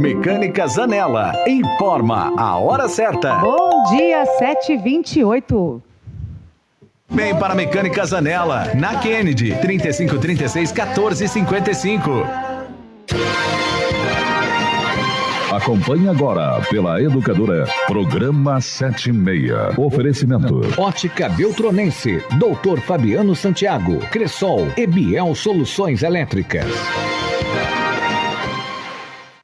Mecânica Zanella informa a hora certa. Bom dia, 7h28. Vem para a Mecânica Zanella, na Kennedy, 3536-1455. Acompanhe agora pela Educadora, programa 7:30. Oferecimento. Ótica Beltronense, Dr. Fabiano Santiago, Cressol e Biel Soluções Elétricas.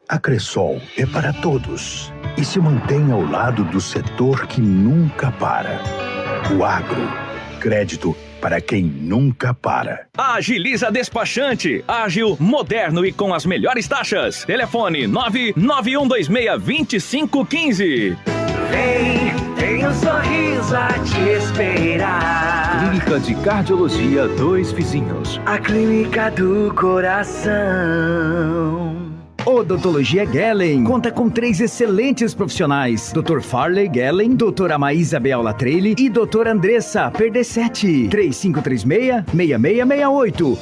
A Cressol é para todos e se mantém ao lado do setor que nunca para. O agro. Crédito para quem nunca para. Agiliza Despachante. Ágil, moderno e com as melhores taxas. Telefone 99126-2515. Tem um sorriso a te esperar. Clínica de Cardiologia Dois Vizinhos. A clínica do coração. Odontologia Gellen conta com 3 excelentes profissionais: Dr. Farley Gellen, Dra. Maísa Beola Trelli e Dr. Andressa Perdessetti. 3536-6668.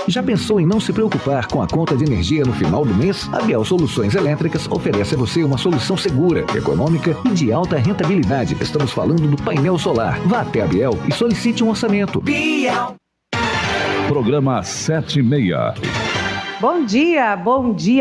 Já pensou em não se preocupar com a conta de energia no final do mês? A Biel Soluções Elétricas oferece a você uma solução segura, econômica e de alta rentabilidade. Estamos falando do painel solar. Vá até a Biel e solicite um orçamento. Biel. Programa 7:30. Bom dia,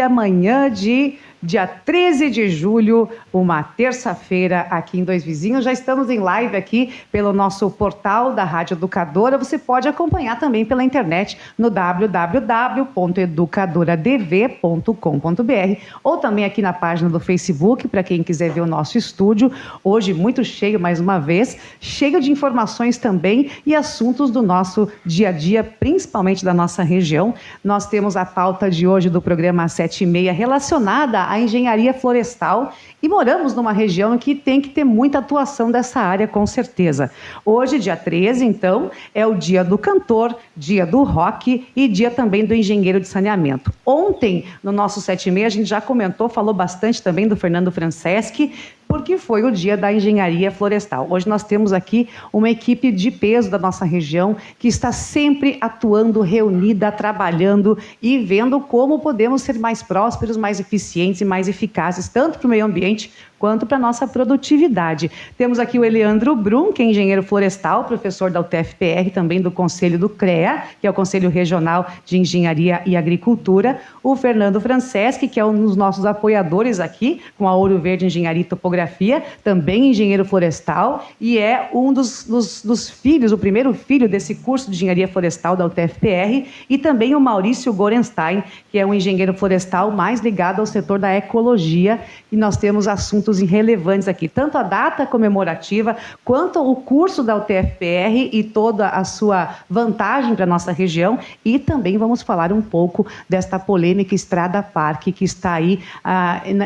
amanhã de dia 13 de julho, uma terça-feira aqui em Dois Vizinhos. Já estamos em live aqui pelo nosso portal da Rádio Educadora. Você pode acompanhar também pela internet no www.educadoradv.com.br ou também aqui na página do Facebook, para quem quiser ver o nosso estúdio. Hoje muito cheio, mais uma vez, cheio de informações também e assuntos do nosso dia a dia, principalmente da nossa região. Nós temos a pauta de hoje do programa 7:30 relacionada à engenharia florestal e moramos numa região que tem que ter muita atuação dessa área, com certeza. Hoje, dia 13, então, é o dia do cantor, dia do rock e dia também do engenheiro de saneamento. Ontem, no nosso 7:30, a gente já comentou, falou bastante também do Fernando Franceschi, porque foi o dia da engenharia florestal. Hoje nós temos aqui uma equipe de peso da nossa região que está sempre atuando, reunida, trabalhando e vendo como podemos ser mais prósperos, mais eficientes e mais eficazes, tanto para o meio ambiente quanto para a nossa produtividade. Temos aqui o Eleandro Brum, que é engenheiro florestal, professor da UTFPR, também do Conselho do CREA, que é o Conselho Regional de Engenharia e Agricultura, o Fernando Franceschi, que é um dos nossos apoiadores aqui, com a Ouro Verde Engenharia e Topografia, também engenheiro florestal, e é um dos filhos, o primeiro filho desse curso de engenharia florestal da UTFPR, e também o Maurício Gorenstein, que é um engenheiro florestal mais ligado ao setor da ecologia, e nós temos assuntos relevantes aqui, tanto a data comemorativa, quanto o curso da UTFPR e toda a sua vantagem para a nossa região, e também vamos falar um pouco desta polêmica Estrada Parque, que está aí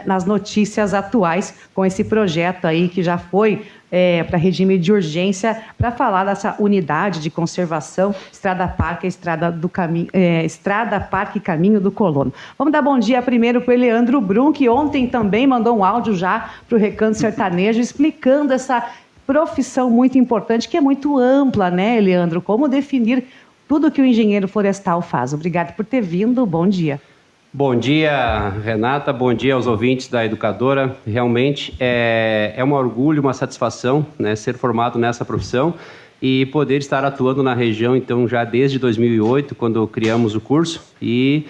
nas notícias atuais, com esse projeto aí que já foi para regime de urgência, para falar dessa unidade de conservação Estrada Parque, Estrada Parque Caminho do Colono. Vamos dar bom dia primeiro para o Eleandro Brum, que ontem também mandou um áudio já para o Recanto Sertanejo, explicando essa profissão muito importante, que é muito ampla, né, Eleandro? Como definir tudo que o engenheiro florestal faz. Obrigado por ter vindo, bom dia. Bom dia, Renata, bom dia aos ouvintes da Educadora. Realmente é um orgulho, uma satisfação, né, ser formado nessa profissão e poder estar atuando na região, então, já desde 2008, quando criamos o curso, e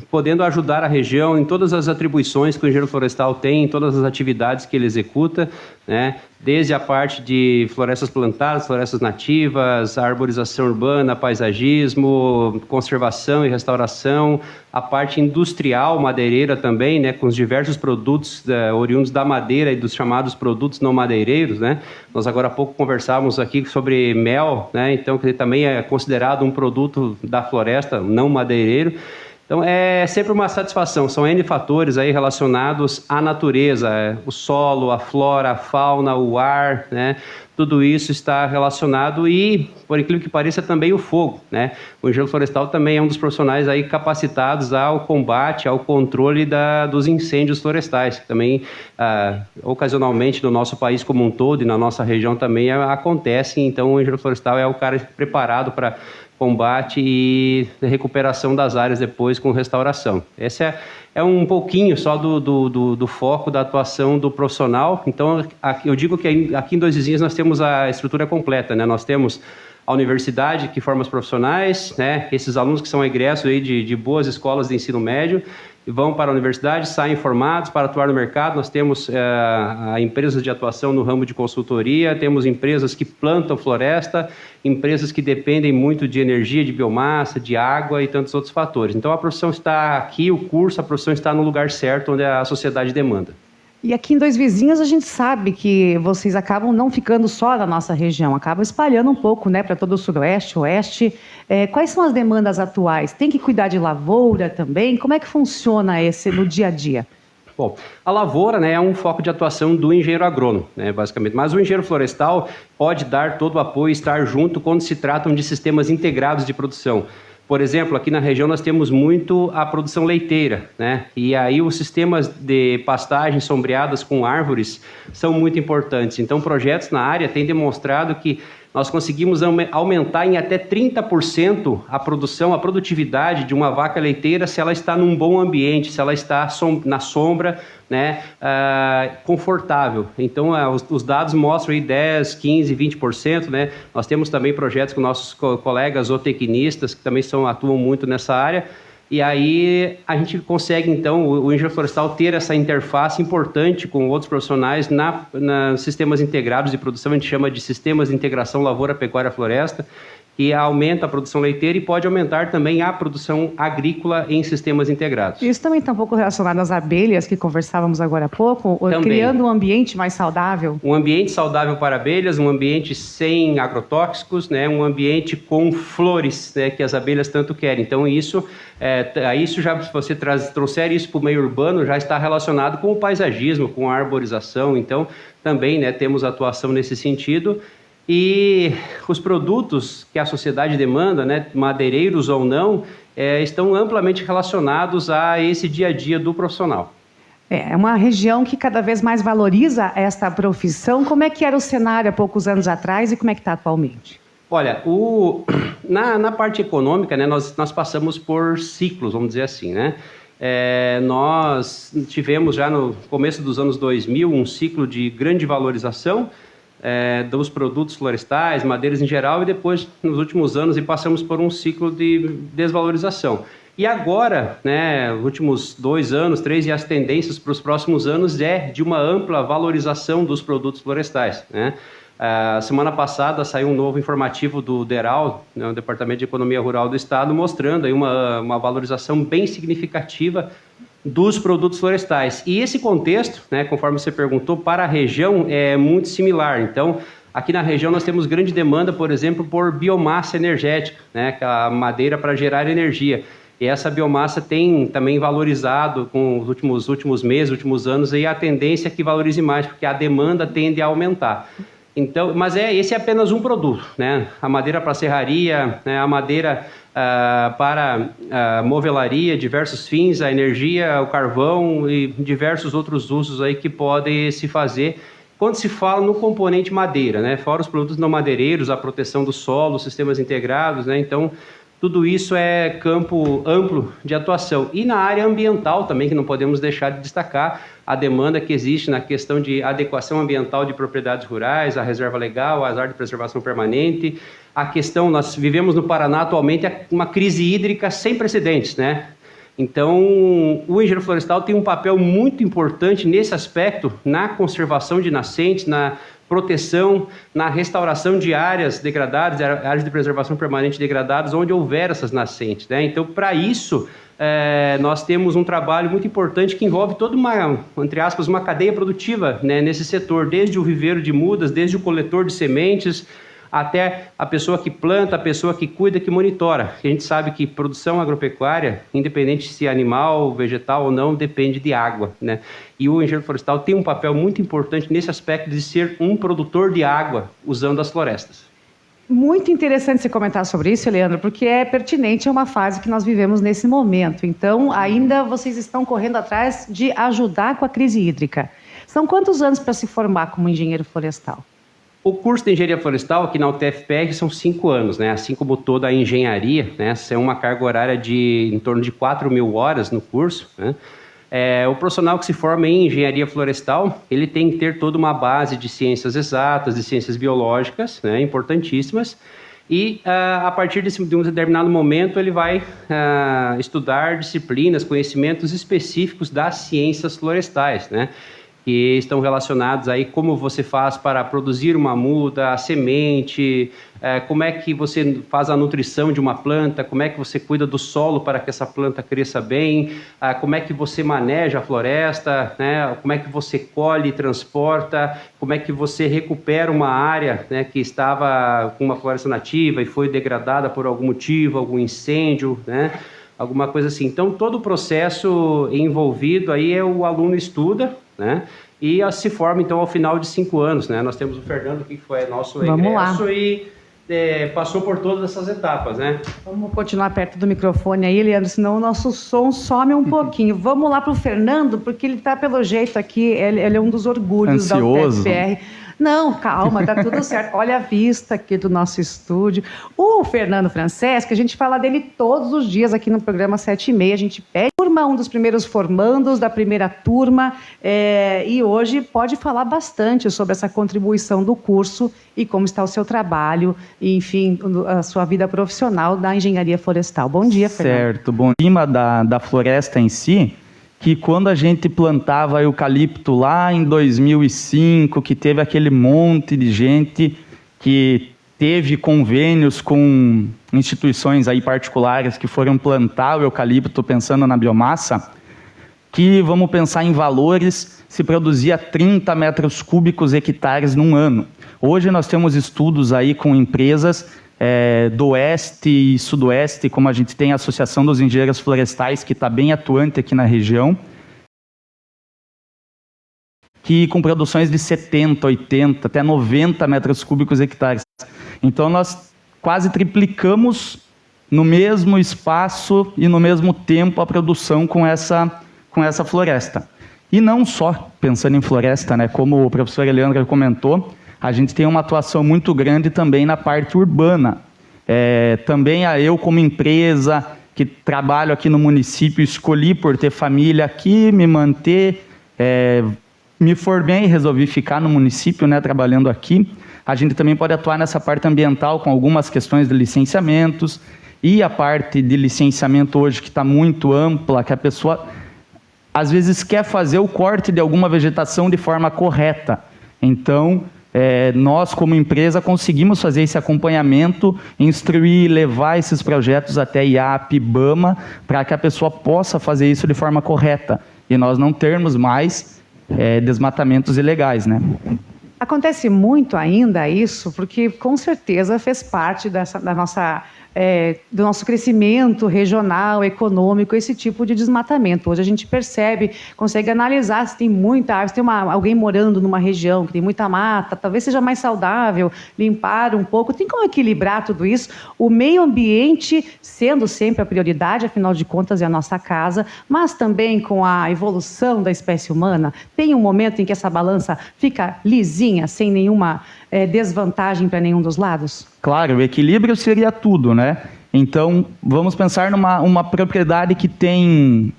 podendo ajudar a região em todas as atribuições que o engenheiro florestal tem, em todas as atividades que ele executa, né? Desde a parte de florestas plantadas, florestas nativas, arborização urbana, paisagismo, conservação e restauração, a parte industrial, madeireira também, né? Com os diversos produtos oriundos da madeira e dos chamados produtos não madeireiros, né? Nós agora há pouco conversávamos aqui sobre mel, né? Então, que também é considerado um produto da floresta não madeireiro. Então, é sempre uma satisfação. São N fatores aí relacionados à natureza, o solo, a flora, a fauna, o ar, né? Tudo isso está relacionado e, por incrível que pareça, também o fogo, né? O engenheiro florestal também é um dos profissionais aí capacitados ao combate, ao controle dos incêndios florestais, que também, ocasionalmente, no nosso país como um todo e na nossa região também acontece. Então, o engenheiro florestal é o cara preparado para combate e recuperação das áreas depois com restauração. Esse é um pouquinho só do foco da atuação do profissional. Então, eu digo que aqui em Dois Vizinhos nós temos a estrutura completa, né? Nós temos a universidade que forma os profissionais, né? Esses alunos que são egressos aí de boas escolas de ensino médio, vão para a universidade, saem formados para atuar no mercado. Nós temos empresas de atuação no ramo de consultoria, temos empresas que plantam floresta, empresas que dependem muito de energia, de biomassa, de água e tantos outros fatores. Então a profissão está aqui, a profissão está no lugar certo, onde a sociedade demanda. E aqui em Dois Vizinhos a gente sabe que vocês acabam não ficando só na nossa região, acabam espalhando um pouco, né, para todo o sudoeste, oeste. Quais são as demandas atuais? Tem que cuidar de lavoura também? Como é que funciona esse no dia a dia? Bom, a lavoura, né, é um foco de atuação do engenheiro agrônomo, né, basicamente. Mas o engenheiro florestal pode dar todo o apoio e estar junto quando se tratam de sistemas integrados de produção. Por exemplo, aqui na região nós temos muito a produção leiteira, né? E aí os sistemas de pastagem sombreadas com árvores são muito importantes. Então, projetos na área têm demonstrado que nós conseguimos aumentar em até 30% a produtividade de uma vaca leiteira se ela está num bom ambiente, se ela está na sombra, né, confortável. Então, os dados mostram aí 10%, 15%, 20%. Né? Nós temos também projetos com nossos colegas zootecnistas, que também atuam muito nessa área. E aí a gente consegue, então, o engenheiro florestal ter essa interface importante com outros profissionais nos sistemas integrados de produção. A gente chama de sistemas de integração lavoura, pecuária, floresta, que aumenta a produção leiteira e pode aumentar também a produção agrícola em sistemas integrados. Isso também está um pouco relacionado às abelhas, que conversávamos agora há pouco, também. Criando um ambiente mais saudável. Um ambiente saudável para abelhas, um ambiente sem agrotóxicos, né, um ambiente com flores, né, que as abelhas tanto querem. Então, isso já, se você trouxer isso para o meio urbano, já está relacionado com o paisagismo, com a arborização. Então, também, né, temos atuação nesse sentido. E os produtos que a sociedade demanda, né, madeireiros ou não, estão amplamente relacionados a esse dia a dia do profissional. É uma região que cada vez mais valoriza esta profissão. Como é que era o cenário há poucos anos atrás e como é que está atualmente? Olha, na parte econômica, né, nós passamos por ciclos, vamos dizer assim, né? Nós tivemos já no começo dos anos 2000 um ciclo de grande valorização dos produtos florestais, madeiras em geral, e depois, nos últimos anos, passamos por um ciclo de desvalorização. E agora, né, os últimos 2 anos, 3, e as tendências para os próximos anos é de uma ampla valorização dos produtos florestais, né? Semana passada saiu um novo informativo do DERAL, né, o Departamento de Economia Rural do Estado, mostrando aí uma valorização bem significativa dos produtos florestais. E esse contexto, né, conforme você perguntou, para a região é muito similar. Então, aqui na região nós temos grande demanda, por exemplo, por biomassa energética, né, que é a madeira para gerar energia. E essa biomassa tem também valorizado com os últimos meses, últimos anos, e a tendência é que valorize mais, porque a demanda tende a aumentar. Então, mas esse é apenas um produto, né? A madeira para serraria, né? A madeira para movelaria, diversos fins, a energia, o carvão e diversos outros usos aí que podem se fazer quando se fala no componente madeira, né? Fora os produtos não madeireiros, a proteção do solo, sistemas integrados, né? Então, tudo isso é campo amplo de atuação. E na área ambiental também, que não podemos deixar de destacar a demanda que existe na questão de adequação ambiental de propriedades rurais, a reserva legal, as áreas de preservação permanente. A questão, nós vivemos no Paraná atualmente uma crise hídrica sem precedentes, né? Então, o engenheiro florestal tem um papel muito importante nesse aspecto, na conservação de nascentes, na proteção, na restauração de áreas degradadas, áreas de preservação permanente degradadas, onde houver essas nascentes, né? Então, para isso, nós temos um trabalho muito importante que envolve toda entre aspas, uma cadeia produtiva, né, nesse setor, desde o viveiro de mudas, desde o coletor de sementes, até a pessoa que planta, a pessoa que cuida, que monitora. A gente sabe que produção agropecuária, independente se é animal, vegetal ou não, depende de água, né? E o engenheiro florestal tem um papel muito importante nesse aspecto de ser um produtor de água usando as florestas. Muito interessante você comentar sobre isso, Leandro, porque é pertinente a uma fase que nós vivemos nesse momento. Então, ainda vocês estão correndo atrás de ajudar com a crise hídrica. São quantos anos para se formar como engenheiro florestal? O curso de engenharia florestal aqui na UTFPR são 5 anos, né? Assim como toda a engenharia, né? São uma carga horária de em torno de 4.000 horas no curso, né? O profissional que se forma em engenharia florestal, ele tem que ter toda uma base de ciências exatas, de ciências biológicas, né? Importantíssimas. E a partir de um determinado momento ele vai estudar disciplinas, conhecimentos específicos das ciências florestais, né? Que estão relacionados aí como você faz para produzir uma muda, a semente, como é que você faz a nutrição de uma planta, como é que você cuida do solo para que essa planta cresça bem, como é que você maneja a floresta, né? Como é que você colhe e transporta, como é que você recupera uma área, né, que estava com uma floresta nativa e foi degradada por algum motivo, algum incêndio, né? Alguma coisa assim. Então, todo o processo envolvido aí o aluno estuda, né? E se forma, então, ao final de 5 anos, né? Nós temos o Fernando, que foi nosso egresso e passou por todas essas etapas, né? Vamos continuar perto do microfone aí, Leandro, senão o nosso som some um pouquinho. Vamos lá para o Fernando, porque ele está, pelo jeito aqui, ele é um dos orgulhos ansioso. Da UTFPR. Não, calma, tá tudo certo. Olha a vista aqui do nosso estúdio. O Fernando Francesco, a gente fala dele todos os dias aqui no programa 7h30. A gente pede um dos primeiros formandos da primeira turma, e hoje pode falar bastante sobre essa contribuição do curso e como está o seu trabalho, e, enfim, a sua vida profissional da engenharia florestal. Bom dia, Fernando. Certo, bom dia. Da floresta em si, que quando a gente plantava eucalipto lá em 2005, que teve aquele monte de gente que teve convênios com instituições aí particulares que foram plantar o eucalipto pensando na biomassa, que vamos pensar em valores, se produzia 30 metros cúbicos hectares num ano. Hoje nós temos estudos aí com empresas do Oeste e Sudoeste, como a gente tem a Associação dos Engenheiros Florestais, que está bem atuante aqui na região, que com produções de 70, 80, até 90 metros cúbicos hectares. Então nós quase triplicamos no mesmo espaço e no mesmo tempo a produção com essa floresta. E não só pensando em floresta, né? Como o professor Leandro comentou, a gente tem uma atuação muito grande também na parte urbana. Também eu, como empresa que trabalho aqui no município, escolhi por ter família aqui, me manter, me formei e resolvi ficar no município, né, trabalhando aqui. A gente também pode atuar nessa parte ambiental com algumas questões de licenciamentos, e a parte de licenciamento hoje que está muito ampla, que a pessoa às vezes quer fazer o corte de alguma vegetação de forma correta. Então, nós, como empresa, conseguimos fazer esse acompanhamento, instruir, levar esses projetos até IAP, IBAMA, para que a pessoa possa fazer isso de forma correta e nós não termos mais desmatamentos ilegais, né? Acontece muito ainda isso, porque com certeza fez parte do nosso crescimento regional, econômico, esse tipo de desmatamento. Hoje a gente percebe, consegue analisar se tem muita árvore, se tem alguém morando numa região que tem muita mata, talvez seja mais saudável limpar um pouco. Tem como equilibrar tudo isso? O meio ambiente sendo sempre a prioridade, afinal de contas é a nossa casa, mas também com a evolução da espécie humana, tem um momento em que essa balança fica lisinha, sem nenhuma desvantagem para nenhum dos lados? Claro, o equilíbrio seria tudo, né? Então, vamos pensar numa propriedade que tem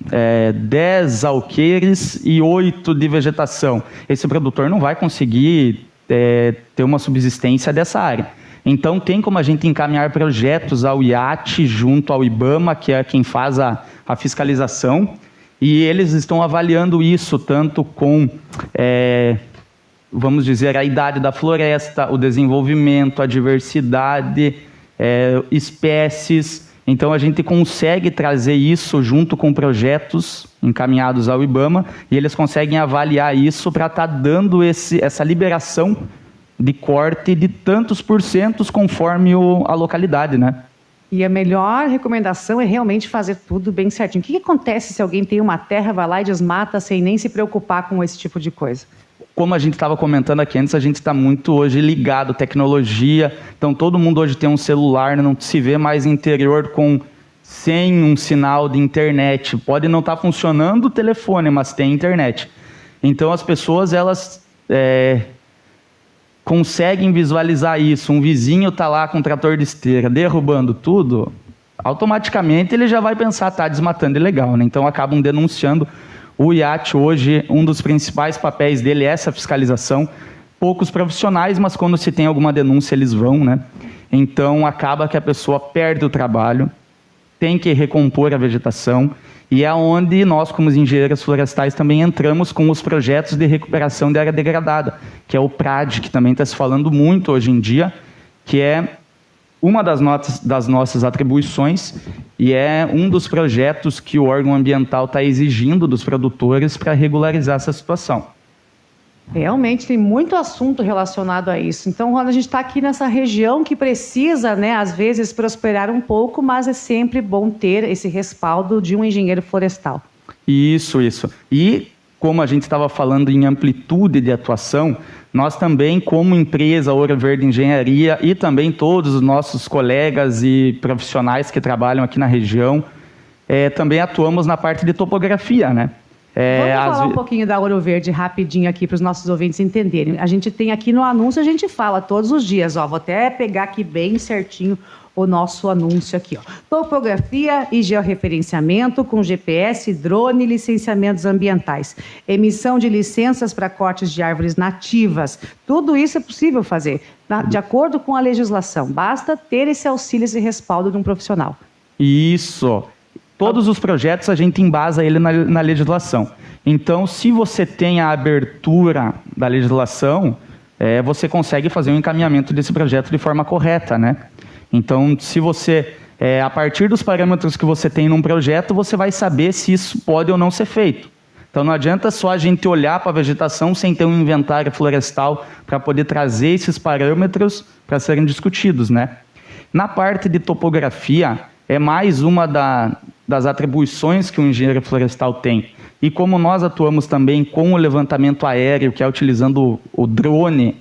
10 alqueires e 8 de vegetação. Esse produtor não vai conseguir ter uma subsistência dessa área. Então, tem como a gente encaminhar projetos ao IAT junto ao IBAMA, que é quem faz a fiscalização, e eles estão avaliando isso tanto com vamos dizer, a idade da floresta, o desenvolvimento, a diversidade, espécies. Então, a gente consegue trazer isso junto com projetos encaminhados ao IBAMA e eles conseguem avaliar isso para estar dando essa liberação de corte de tantos porcentos conforme a localidade, né? E a melhor recomendação é realmente fazer tudo bem certinho. O que acontece se alguém tem uma terra, vai lá e desmata sem nem se preocupar com esse tipo de coisa? Como a gente estava comentando aqui antes, a gente está muito hoje ligado à tecnologia, então todo mundo hoje tem um celular, não se vê mais interior sem um sinal de internet. Pode não estar funcionando o telefone, mas tem internet. Então as pessoas, elas conseguem visualizar isso, um vizinho está lá com um trator de esteira derrubando tudo, automaticamente ele já vai pensar, está desmatando ilegal, né? Então acabam denunciando. O IAT hoje, um dos principais papéis dele é essa fiscalização. Poucos profissionais, mas quando se tem alguma denúncia eles vão, né? Então acaba que a pessoa perde o trabalho, tem que recompor a vegetação, e é onde nós, como engenheiros florestais, também entramos com os projetos de recuperação de área degradada, que é o PRAD, que também está se falando muito hoje em dia, que é uma das nossas atribuições e é um dos projetos que o órgão ambiental está exigindo dos produtores para regularizar essa situação. Realmente tem muito assunto relacionado a isso. Então, quando a gente está aqui nessa região que precisa, né, às vezes, prosperar um pouco, mas é sempre bom ter esse respaldo de um engenheiro florestal. Isso. E, como a gente estava falando em amplitude de atuação, nós também, como empresa Ouro Verde Engenharia e também todos os nossos colegas e profissionais que trabalham aqui na região, também atuamos na parte de topografia, né? Vamos falar um pouquinho da Ouro Verde rapidinho aqui para os nossos ouvintes entenderem. A gente tem aqui no anúncio, a gente fala todos os dias, ó, vou até pegar aqui bem certinho o nosso anúncio aqui, ó. Topografia e georreferenciamento com GPS, drone e licenciamentos ambientais. Emissão de licenças para cortes de árvores nativas. Tudo isso é possível fazer, de acordo com a legislação. Basta ter esse auxílio, esse respaldo de um profissional. Isso. Todos os projetos a gente embasa ele na legislação. Então, se você tem a abertura da legislação, você consegue fazer um encaminhamento desse projeto de forma correta, né? Então, se você, a partir dos parâmetros que você tem num projeto, você vai saber se isso pode ou não ser feito. Então, não adianta só a gente olhar para a vegetação sem ter um inventário florestal para poder trazer esses parâmetros para serem discutidos, né? Na parte de topografia, é mais uma das atribuições que o engenheiro florestal tem. E como nós atuamos também com o levantamento aéreo, que é utilizando o drone,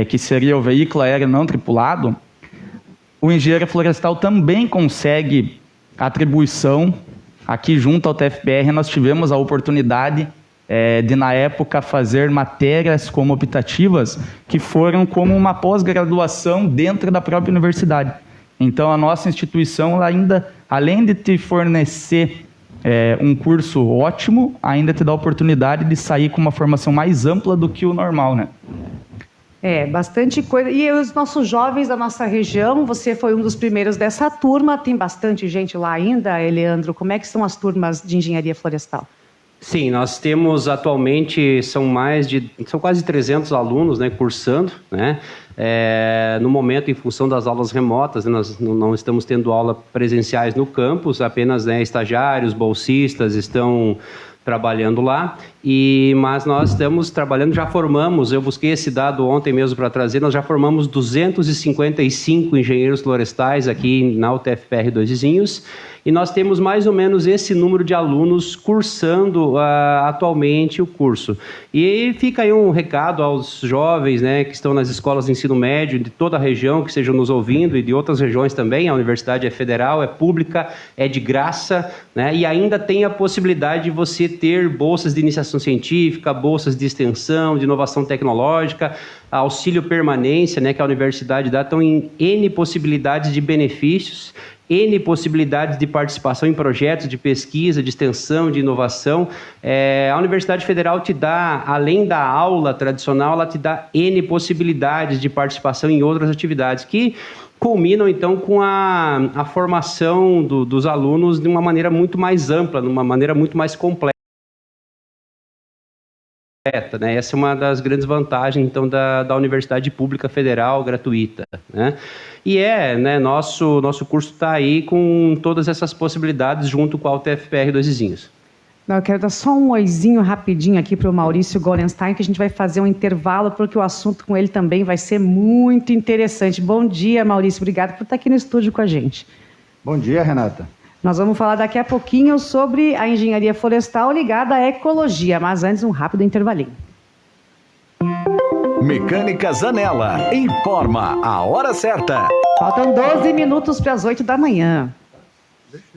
que seria o veículo aéreo não tripulado, o engenheiro florestal também consegue atribuição. Aqui junto ao TFPR nós tivemos a oportunidade de, na época, fazer matérias como optativas que foram como uma pós-graduação dentro da própria universidade. Então, a nossa instituição, ela ainda, além de te fornecer um curso ótimo, ainda te dá a oportunidade de sair com uma formação mais ampla do que o normal, né? Bastante coisa. E os nossos jovens da nossa região, você foi um dos primeiros dessa turma, tem bastante gente lá ainda, Eleandro. Como é que são as turmas de engenharia florestal? Sim, nós temos atualmente, são quase 300 alunos, né, cursando, né? No momento, em função das aulas remotas, né, nós não estamos tendo aula presenciais no campus, apenas, né, estagiários, bolsistas estão trabalhando lá, mas nós estamos trabalhando, já formamos, eu busquei esse dado ontem mesmo para trazer, nós já formamos 255 engenheiros florestais aqui na UTFPR Dois Vizinhos, e nós temos mais ou menos esse número de alunos cursando atualmente o curso. E fica aí um recado aos jovens, né, que estão nas escolas de ensino médio de toda a região, que estejam nos ouvindo, e de outras regiões também. A universidade é federal, é pública, é de graça, né, e ainda tem a possibilidade de você ter bolsas de iniciação científica, bolsas de extensão, de inovação tecnológica, auxílio permanência, né, que a universidade dá. Então, em N possibilidades de benefícios, N possibilidades de participação em projetos de pesquisa, de extensão, de inovação. A Universidade Federal te dá, além da aula tradicional, ela te dá N possibilidades de participação em outras atividades que culminam, então, com a formação dos alunos de uma maneira muito mais ampla, de uma maneira muito mais completa. Né? Essa é uma das grandes vantagens, então, da Universidade Pública Federal gratuita, né? E né, nosso curso está aí com todas essas possibilidades junto com a UTFPR Dois Vizinhos. Eu quero dar só um oizinho rapidinho aqui para o Maurício Gorenstein, que a gente vai fazer um intervalo, porque o assunto com ele também vai ser muito interessante. Bom dia, Maurício. Obrigado por estar aqui no estúdio com a gente. Bom dia, Renata. Nós vamos falar daqui a pouquinho sobre a engenharia florestal ligada à ecologia, mas antes um rápido intervalinho. Mecânica Zanella informa a hora certa. Faltam 12 minutos para as 8 da manhã.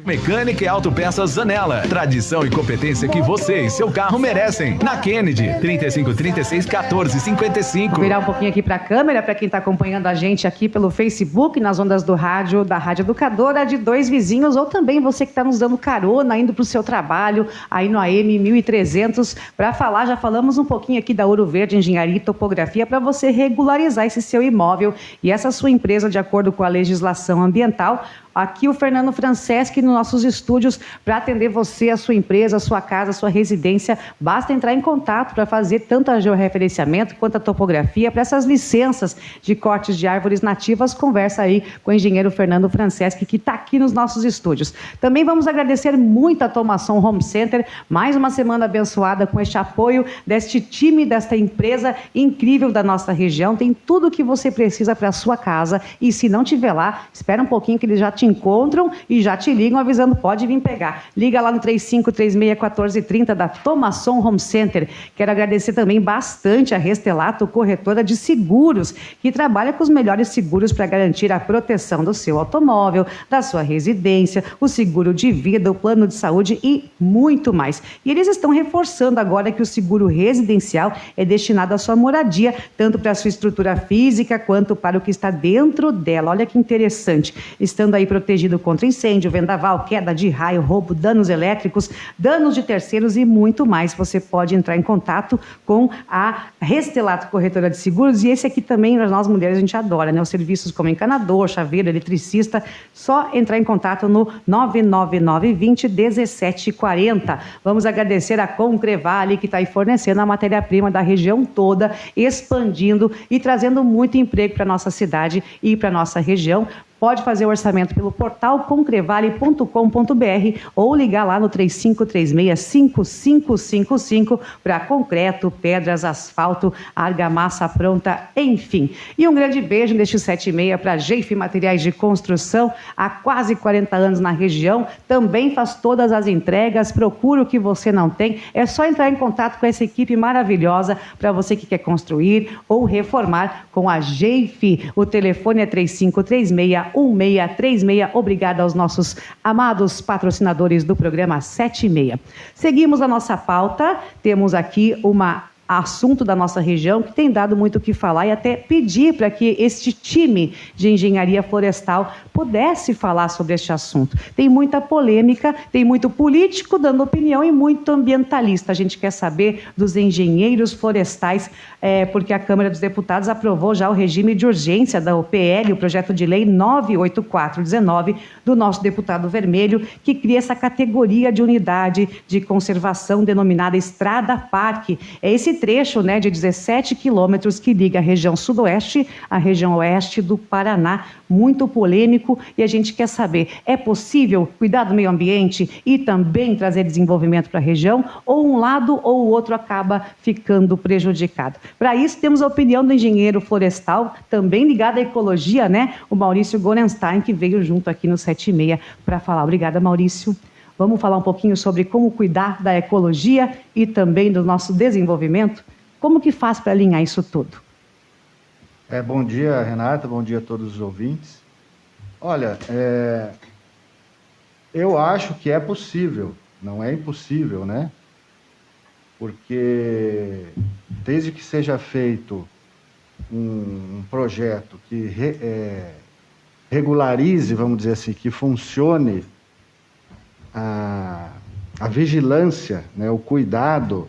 Mecânica e autopeças Zanella. Tradição e competência que você e seu carro merecem. Na Kennedy, 3536-1455. Vou virar um pouquinho aqui para a câmera, para quem está acompanhando a gente aqui pelo Facebook, nas ondas do rádio, da Rádio Educadora de Dois Vizinhos, ou também você que está nos dando carona, indo para o seu trabalho, aí no AM 1300, para falar, já falamos um pouquinho aqui da Ouro Verde Engenharia e Topografia, para você regularizar esse seu imóvel e essa sua empresa de acordo com a legislação ambiental. Aqui o Fernando Franceschi nos nossos estúdios para atender você, a sua empresa, a sua casa, a sua residência. Basta entrar em contato para fazer tanto a georreferenciamento quanto a topografia para essas licenças de cortes de árvores nativas. Conversa aí com o engenheiro Fernando Franceschi, que está aqui nos nossos estúdios. Também vamos agradecer muito a Tomação Home Center, mais uma semana abençoada com este apoio deste time, desta empresa incrível da nossa região. Tem tudo o que você precisa para a sua casa e se não tiver lá, espera um pouquinho que eles já te encontram e já te ligam avisando, pode vir pegar. Liga lá no 3536-1430 da Tomação Home Center. Quero agradecer também bastante a Restelato, corretora de seguros, que trabalha com os melhores seguros para garantir a proteção do seu automóvel, da sua residência, o seguro de vida, o plano de saúde e muito mais. E eles estão reforçando agora que o seguro residencial é destinado à sua moradia, tanto para a sua estrutura física quanto para o que está dentro dela. Olha que interessante. Estando aí protegido contra incêndio, vendaval, queda de raio, roubo, danos elétricos, danos de terceiros e muito mais. Você pode entrar em contato com a Restelato Corretora de Seguros, e esse aqui também, nós mulheres, a gente adora, né? Os serviços como encanador, chaveiro, eletricista, só entrar em contato no 99920-1740. Vamos agradecer a Concrevale, que está aí fornecendo a matéria-prima da região toda, expandindo e trazendo muito emprego para a nossa cidade e para a nossa região. Pode fazer o orçamento pelo portal concrevale.com.br ou ligar lá no 3536-5555 para concreto, pedras, asfalto, argamassa pronta, enfim. E um grande beijo neste 7h30 para a Geife Materiais de Construção, há quase 40 anos na região, também faz todas as entregas, procura o que você não tem, é só entrar em contato com essa equipe maravilhosa para você que quer construir ou reformar com a Geife. O telefone é 3536-1636. Obrigada aos nossos amados patrocinadores do programa 7h30. Seguimos a nossa pauta, temos aqui assunto da nossa região que tem dado muito o que falar e até pedir para que este time de engenharia florestal pudesse falar sobre este assunto. Tem muita polêmica, tem muito político dando opinião e muito ambientalista. A gente quer saber dos engenheiros florestais, porque a Câmara dos Deputados aprovou já o regime de urgência da UPL, o projeto de lei 98419 do nosso deputado Vermelho, que cria essa categoria de unidade de conservação denominada Estrada Parque. É esse trecho, né, de 17 quilômetros que liga a região sudoeste à região oeste do Paraná, muito polêmico, e a gente quer saber, é possível cuidar do meio ambiente e também trazer desenvolvimento para a região, ou um lado ou o outro acaba ficando prejudicado? Para isso, temos a opinião do engenheiro florestal, também ligado à ecologia, né, o Maurício Gorenstein, que veio junto aqui no 7h30 para falar. Obrigada, Maurício. Vamos falar um pouquinho sobre como cuidar da ecologia e também do nosso desenvolvimento? Como que faz para alinhar isso tudo? Bom dia, Renata, bom dia a todos os ouvintes. Olha, eu acho que é possível, não é impossível, né? Porque desde que seja feito um projeto que regularize, vamos dizer assim, que funcione a vigilância, né, o cuidado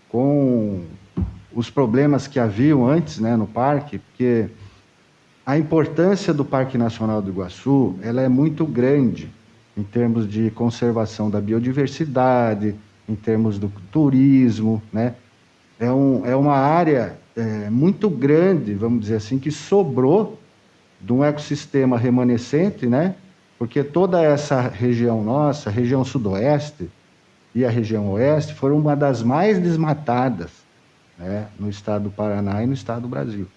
com os problemas que haviam antes, né, no parque, porque a importância do Parque Nacional do Iguaçu, ela é muito grande em termos de conservação da biodiversidade, em termos do turismo, né? É uma área muito grande, vamos dizer assim, que sobrou de um ecossistema remanescente, né? Porque toda essa região nossa, a região sudoeste e a região oeste, foram uma das mais desmatadas, né, no estado do Paraná e no estado do Brasil,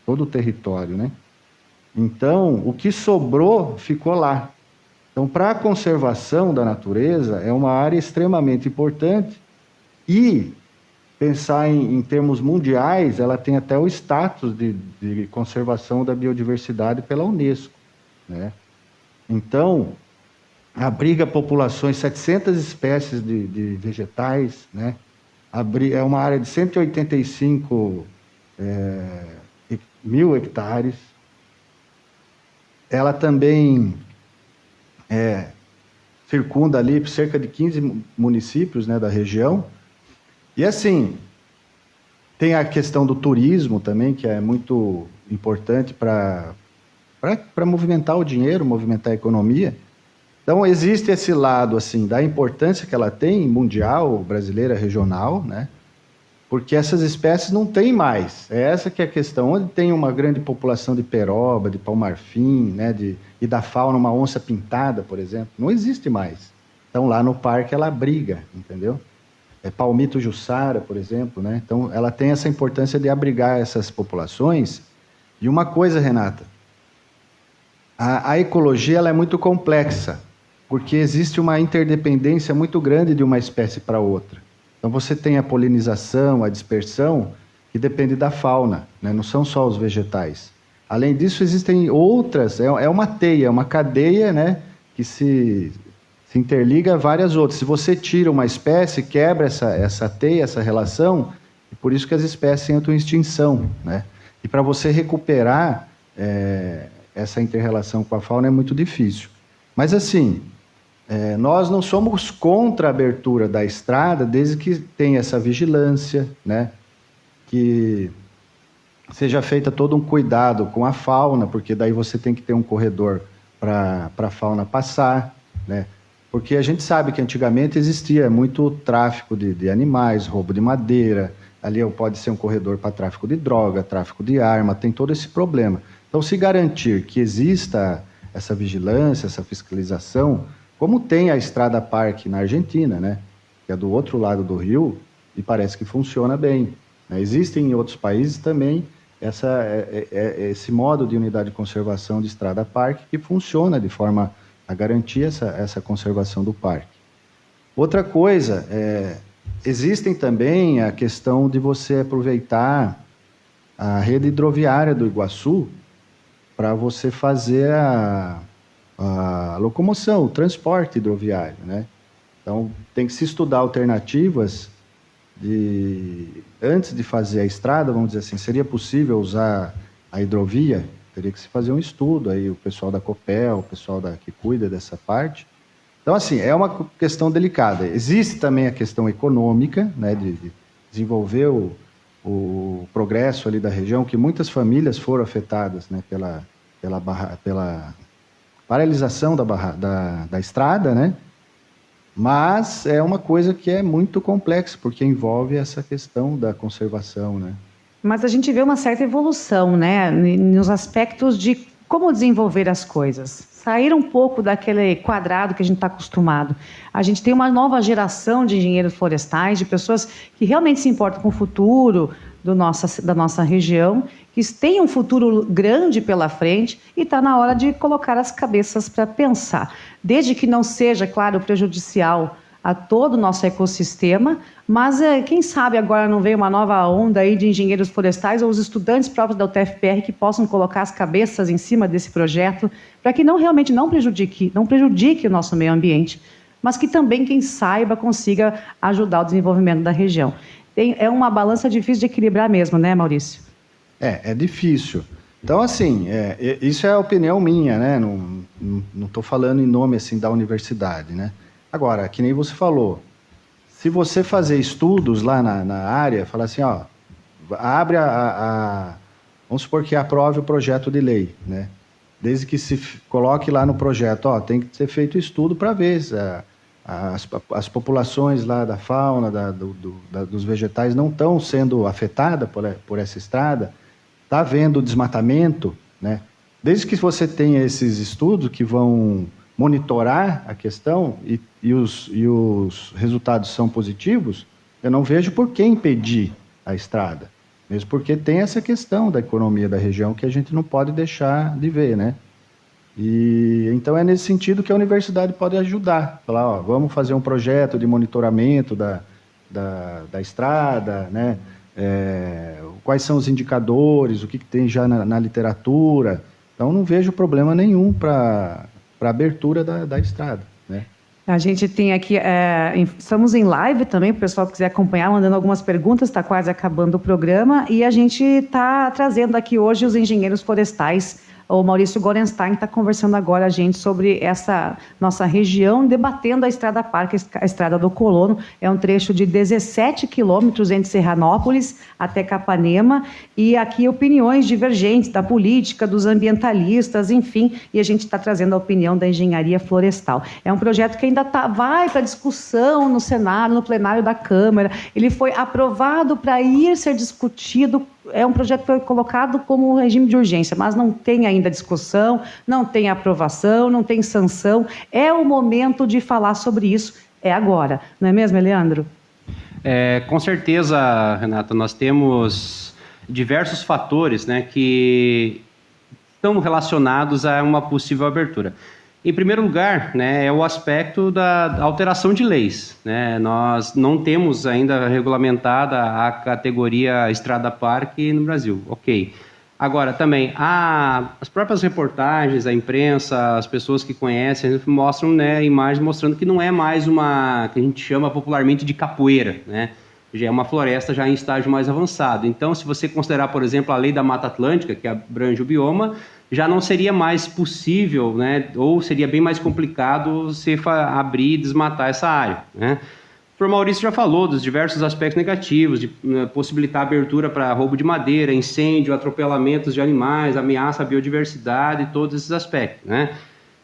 todo o território, né? Então, o que sobrou ficou lá. Então, para a conservação da natureza, é uma área extremamente importante e pensar em termos mundiais, ela tem até o status de conservação da biodiversidade pela Unesco, né? Então, abriga populações, 700 espécies de vegetais, né? É uma área de 185 mil hectares. Ela também circunda ali cerca de 15 municípios, né, da região. E assim, tem a questão do turismo também, que é muito importante para movimentar o dinheiro, movimentar a economia. Então, existe esse lado assim, da importância que ela tem, mundial, brasileira, regional, né? Porque essas espécies não tem mais. É essa que é a questão. Onde tem uma grande população de peroba, de pau-marfim, né? E da fauna, uma onça pintada, por exemplo, não existe mais. Então, lá no parque, ela abriga, entendeu? Palmito jussara, por exemplo, né? Então, ela tem essa importância de abrigar essas populações. E uma coisa, Renata, a ecologia ela é muito complexa, porque existe uma interdependência muito grande de uma espécie para outra. Então, você tem a polinização, a dispersão, que depende da fauna, né? Não são só os vegetais. Além disso, existem outras, é uma teia, é uma cadeia, né? Que se interliga a várias outras. Se você tira uma espécie, quebra essa teia, essa relação, e por isso que as espécies entram em extinção, né? E para você recuperar essa inter-relação com a fauna é muito difícil. Mas assim, nós não somos contra a abertura da estrada, desde que tenha essa vigilância, né? Que seja feita todo um cuidado com a fauna, porque daí você tem que ter um corredor para a fauna passar, né? Porque a gente sabe que antigamente existia muito tráfico de animais, roubo de madeira, ali pode ser um corredor para tráfico de droga, tráfico de arma, tem todo esse problema. Então, se garantir que exista essa vigilância, essa fiscalização, como tem a Estrada Parque na Argentina, né? Que é do outro lado do rio, e parece que funciona bem, né? Existem em outros países também esse modo de unidade de conservação de Estrada Parque que funciona de forma a garantir essa conservação do parque. Outra coisa, existem também a questão de você aproveitar a rede hidroviária do Iguaçu para você fazer a locomoção, o transporte hidroviário, né? Então, tem que se estudar alternativas antes de fazer a estrada, vamos dizer assim, seria possível usar a hidrovia? Teria que se fazer um estudo, aí o pessoal da Copel, o pessoal que cuida dessa parte. Então, assim, é uma questão delicada. Existe também a questão econômica, né, de desenvolver o progresso ali da região, que muitas famílias foram afetadas, né, pela paralisação da estrada, né? Mas é uma coisa que é muito complexa, porque envolve essa questão da conservação, né? Mas a gente vê uma certa evolução, né, nos aspectos de como desenvolver as coisas. Sair um pouco daquele quadrado que a gente está acostumado. A gente tem uma nova geração de engenheiros florestais, de pessoas que realmente se importam com o futuro da nossa região, que tem um futuro grande pela frente e está na hora de colocar as cabeças para pensar. Desde que não seja, claro, prejudicial a todo o nosso ecossistema, mas quem sabe agora não veio uma nova onda aí de engenheiros florestais ou os estudantes próprios da UTFPR que possam colocar as cabeças em cima desse projeto para que realmente não prejudique o nosso meio ambiente, mas que também, quem saiba, consiga ajudar o desenvolvimento da região. É uma balança difícil de equilibrar mesmo, né, Maurício? É difícil. Então, assim, isso é a opinião minha, né? Não estou falando em nome assim, da universidade, né? Agora, que nem você falou, se você fazer estudos lá na área, falar assim, ó, abre vamos supor que aprove o projeto de lei, né? Desde que se coloque lá no projeto, ó, tem que ser feito estudo para ver se as populações lá da fauna, dos vegetais não estão sendo afetadas por essa estrada, está havendo desmatamento, né? Desde que você tenha esses estudos que vão monitorar a questão e os resultados são positivos, eu não vejo por que impedir a estrada. Mesmo porque tem essa questão da economia da região que a gente não pode deixar de ver, né? E então é nesse sentido que a universidade pode ajudar. Falar, ó, vamos fazer um projeto de monitoramento da estrada, né? Quais são os indicadores, o que tem já na literatura. Então não vejo problema nenhum para a abertura da estrada, né? A gente tem aqui, estamos em live também, para o pessoal que quiser acompanhar, mandando algumas perguntas, está quase acabando o programa, e a gente está trazendo aqui hoje os engenheiros florestais. O Maurício Gorenstein está conversando agora a gente sobre essa nossa região, debatendo a Estrada Parque, a Estrada do Colono. É um trecho de 17 quilômetros entre Serranópolis até Capanema, e aqui opiniões divergentes da política, dos ambientalistas, enfim, e a gente está trazendo a opinião da engenharia florestal. É um projeto que ainda vai para discussão no Senado, no plenário da Câmara. Ele foi aprovado para ir ser discutido. É um projeto que foi colocado como regime de urgência, mas não tem ainda discussão, não tem aprovação, não tem sanção. É o momento de falar sobre isso, é agora. Não é mesmo, Leandro? Com certeza, Renata, nós temos diversos fatores, né, que estão relacionados a uma possível abertura. Em primeiro lugar, né, é o aspecto da alteração de leis, né? Nós não temos ainda regulamentada a categoria Estrada Parque no Brasil, ok. Agora, também, as próprias reportagens, a imprensa, as pessoas que conhecem, mostram, né, imagens mostrando que não é mais uma, que a gente chama popularmente de capoeira, né? Já é uma floresta já em estágio mais avançado. Então, se você considerar, por exemplo, a lei da Mata Atlântica, que abrange o bioma, já não seria mais possível, né, ou seria bem mais complicado você abrir e desmatar essa área, né? O professor Maurício já falou dos diversos aspectos negativos, de possibilitar abertura para roubo de madeira, incêndio, atropelamentos de animais, ameaça à biodiversidade, todos esses aspectos, né?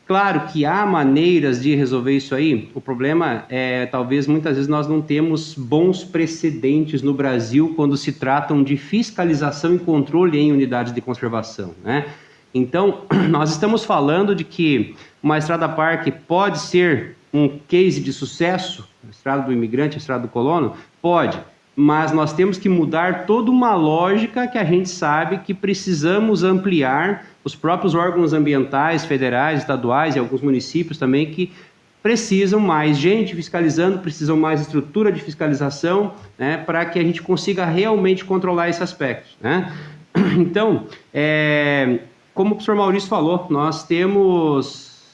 Claro que há maneiras de resolver isso aí. O problema é, talvez, muitas vezes nós não temos bons precedentes no Brasil quando se tratam de fiscalização e controle em unidades de conservação, né? Então, nós estamos falando de que uma Estrada Parque pode ser um case de sucesso, a Estrada do Imigrante, a Estrada do Colono, pode, mas nós temos que mudar toda uma lógica que a gente sabe que precisamos ampliar. Os próprios órgãos ambientais, federais, estaduais e alguns municípios também que precisam mais gente fiscalizando, precisam mais estrutura de fiscalização, né, para que a gente consiga realmente controlar esse aspecto, né? Então, como o professor Maurício falou, nós temos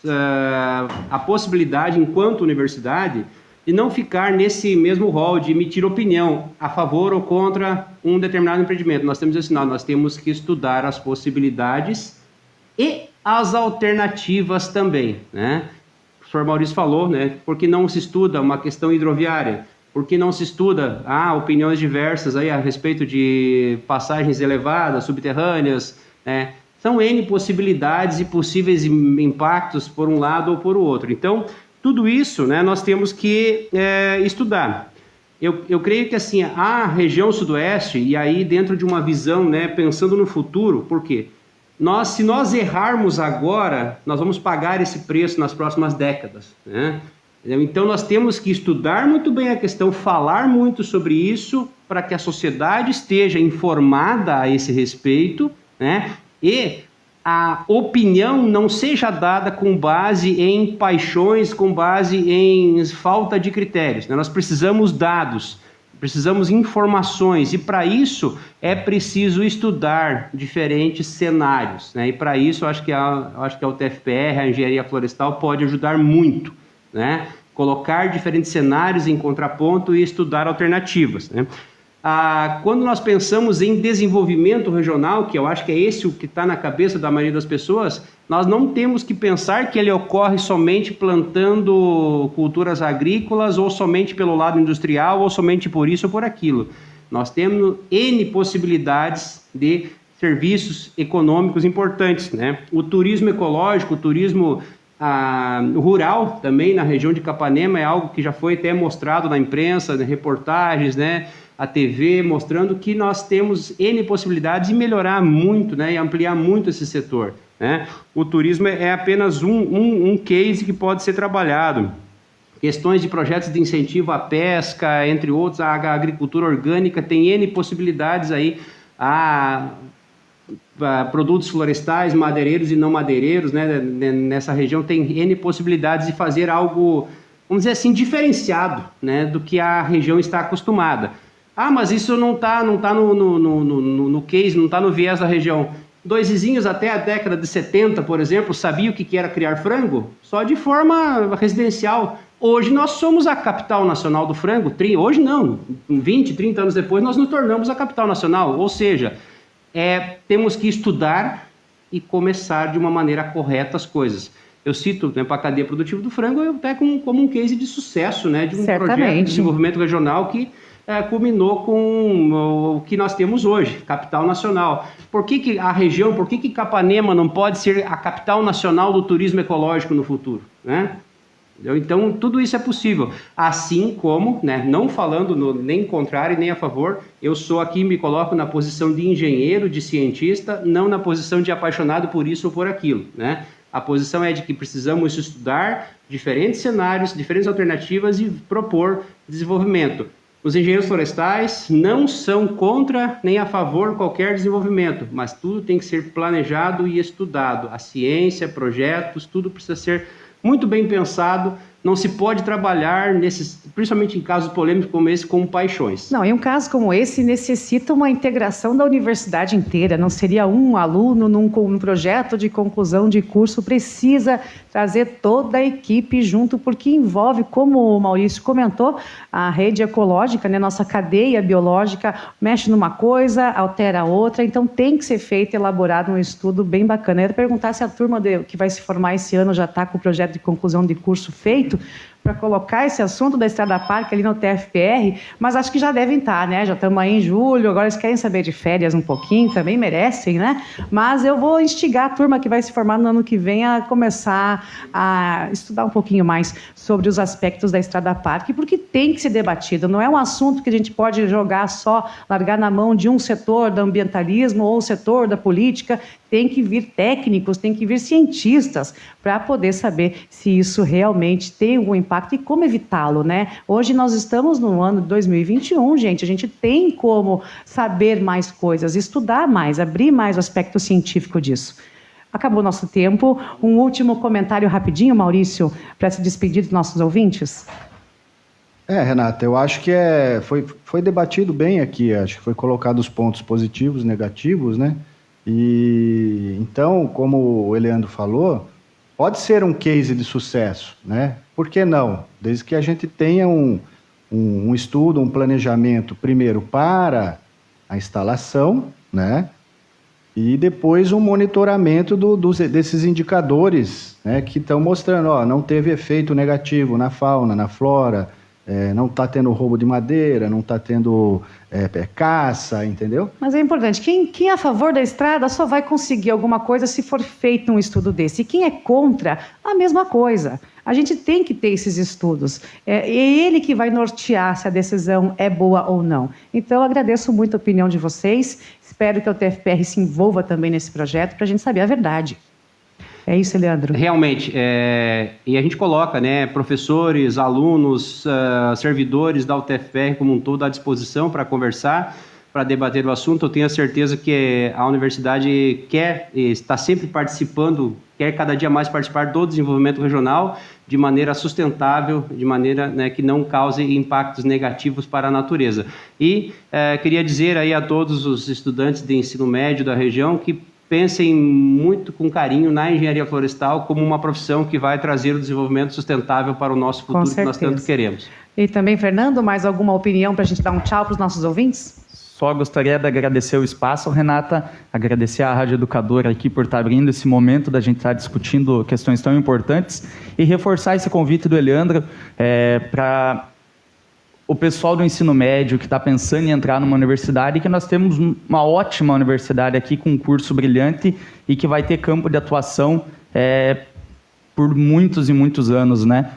a possibilidade, enquanto universidade, de não ficar nesse mesmo rol de emitir opinião a favor ou contra um determinado empreendimento. Nós temos esse sinal, nós temos que estudar as possibilidades e as alternativas também, né? O professor Maurício falou, né? Por que não se estuda uma questão hidroviária? Por que não se estuda opiniões diversas aí a respeito de passagens elevadas, subterrâneas, né? São N possibilidades e possíveis impactos por um lado ou por outro. Então, tudo isso, né, nós temos que estudar. Eu creio que assim, a região sudoeste, e aí dentro de uma visão, né, pensando no futuro, por quê? Se nós errarmos agora, nós vamos pagar esse preço nas próximas décadas, né? Então nós temos que estudar muito bem a questão, falar muito sobre isso, para que a sociedade esteja informada a esse respeito, né? E a opinião não seja dada com base em paixões, com base em falta de critérios, né? Nós precisamos dados, precisamos informações, e para isso é preciso estudar diferentes cenários, né? E para isso eu acho que a UTFPR, a Engenharia Florestal, pode ajudar muito, né? Colocar diferentes cenários em contraponto e estudar alternativas, né? Quando nós pensamos em desenvolvimento regional, que eu acho que é esse o que está na cabeça da maioria das pessoas, nós não temos que pensar que ele ocorre somente plantando culturas agrícolas, ou somente pelo lado industrial, ou somente por isso ou por aquilo. Nós temos N possibilidades de serviços econômicos importantes, né? O turismo ecológico, o turismo rural também na região de Capanema é algo que já foi até mostrado na imprensa, em reportagens, né? A TV, mostrando que nós temos N possibilidades de melhorar muito, né, e ampliar muito esse setor, né? O turismo é apenas um case que pode ser trabalhado. Questões de projetos de incentivo à pesca, entre outros, a agricultura orgânica, tem N possibilidades aí, produtos florestais, madeireiros e não madeireiros, né? Nessa região tem N possibilidades de fazer algo, vamos dizer assim, diferenciado, né, do que a região está acostumada. Mas isso não está no case, não está no viés da região. Dois vizinhos até a década de 70, por exemplo, sabiam o que era criar frango? Só de forma residencial. Hoje nós somos a capital nacional do frango. Hoje não, 20, 30 anos depois nós nos tornamos a capital nacional. Ou seja, temos que estudar e começar de uma maneira correta as coisas. Eu cito, para a cadeia produtiva do frango até como um case de sucesso, né, de um projeto de desenvolvimento regional que culminou com o que nós temos hoje, capital nacional. Por que a região, por que Capanema não pode ser a capital nacional do turismo ecológico no futuro, né? Então, tudo isso é possível. Assim como, né, não falando nem contrário nem a favor, eu sou aqui, me coloco na posição de engenheiro, de cientista, não na posição de apaixonado por isso ou por aquilo, né? A posição é de que precisamos estudar diferentes cenários, diferentes alternativas e propor desenvolvimento. Os engenheiros florestais não são contra nem a favor de qualquer desenvolvimento, mas tudo tem que ser planejado e estudado. A ciência, projetos, tudo precisa ser muito bem pensado. Não se pode trabalhar, principalmente em casos polêmicos como esse, com paixões. Não, e um caso como esse necessita uma integração da universidade inteira. Não seria um aluno num projeto de conclusão de curso, precisa trazer toda a equipe junto, porque envolve, como o Maurício comentou, a rede ecológica, né? Nossa cadeia biológica mexe numa coisa, altera a outra, então tem que ser feito, elaborado um estudo bem bacana. Eu ia perguntar se a turma que vai se formar esse ano já está com o projeto de conclusão de curso feito, para colocar esse assunto da Estrada Parque ali no TFPR, mas acho que já devem estar, né? Já estamos aí em julho, agora eles querem saber de férias um pouquinho, também merecem, né? Mas eu vou instigar a turma que vai se formar no ano que vem a começar a estudar um pouquinho mais sobre os aspectos da Estrada Parque, porque tem que ser debatido, não é um assunto que a gente pode jogar só, largar na mão de um setor do ambientalismo ou setor da política. Tem que vir técnicos, tem que vir cientistas para poder saber se isso realmente tem algum impacto e como evitá-lo, né? Hoje nós estamos no ano de 2021, gente, a gente tem como saber mais coisas, estudar mais, abrir mais o aspecto científico disso. Acabou nosso tempo. Um último comentário rapidinho, Maurício, para se despedir dos nossos ouvintes. Renata, eu acho que foi debatido bem aqui, acho que foi colocado os pontos positivos, negativos, né? E então, como o Eleandro falou, pode ser um case de sucesso, né? Por que não? Desde que a gente tenha um estudo, um planejamento, primeiro para a instalação, né? E depois um monitoramento desses indicadores, né? Que estão mostrando, não teve efeito negativo na fauna, na flora, não está tendo roubo de madeira, não está tendo caça, entendeu? Mas é importante, quem é a favor da estrada só vai conseguir alguma coisa se for feito um estudo desse. E quem é contra, a mesma coisa. A gente tem que ter esses estudos. É ele que vai nortear se a decisão é boa ou não. Então, eu agradeço muito a opinião de vocês. Espero que o TFPR se envolva também nesse projeto para a gente saber a verdade. É isso, Leandro? Realmente, e a gente coloca, né, professores, alunos, servidores da UTFPR como um todo à disposição para conversar, para debater o assunto. Eu tenho a certeza que a universidade está sempre participando, quer cada dia mais participar do desenvolvimento regional de maneira sustentável, de maneira, né, que não cause impactos negativos para a natureza. E queria dizer aí a todos os estudantes de ensino médio da região que pensem muito com carinho na engenharia florestal como uma profissão que vai trazer o desenvolvimento sustentável para o nosso futuro que nós tanto queremos. E também, Fernando, mais alguma opinião para a gente dar um tchau para os nossos ouvintes? Só gostaria de agradecer o espaço, Renata, agradecer à Rádio Educadora aqui por estar abrindo esse momento da gente estar discutindo questões tão importantes e reforçar esse convite do Eleandro para o pessoal do ensino médio que está pensando em entrar numa universidade, que nós temos uma ótima universidade aqui com um curso brilhante e que vai ter campo de atuação por muitos e muitos anos, né?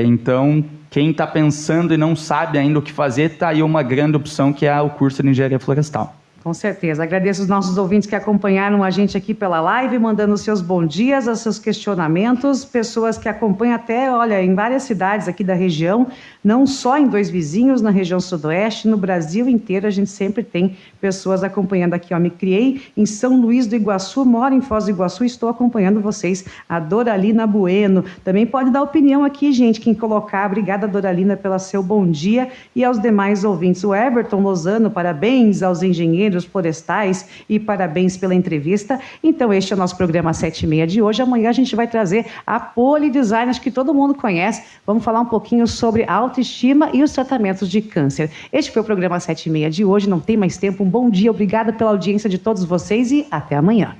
Então, quem está pensando e não sabe ainda o que fazer, está aí uma grande opção, que é o curso de Engenharia Florestal. Com certeza. Agradeço os nossos ouvintes que acompanharam a gente aqui pela live, mandando os seus bons dias, os seus questionamentos, pessoas que acompanham até, em várias cidades aqui da região, não só em Dois Vizinhos, na região sudoeste, no Brasil inteiro, a gente sempre tem pessoas acompanhando aqui. Me criei em São Luís do Iguaçu, moro em Foz do Iguaçu, estou acompanhando vocês, a Doralina Bueno. Também pode dar opinião aqui, gente, quem colocar. Obrigada, Doralina, pelo seu bom dia, e aos demais ouvintes. O Everton Lozano, parabéns aos engenheiros engenheiros florestais e parabéns pela entrevista. Então, este é o nosso programa 7h30 de hoje. Amanhã a gente vai trazer a Polidesign, acho que todo mundo conhece. Vamos falar um pouquinho sobre autoestima e os tratamentos de câncer. Este foi o programa 7h30 de hoje, não tem mais tempo. Um bom dia, obrigada pela audiência de todos vocês e até amanhã.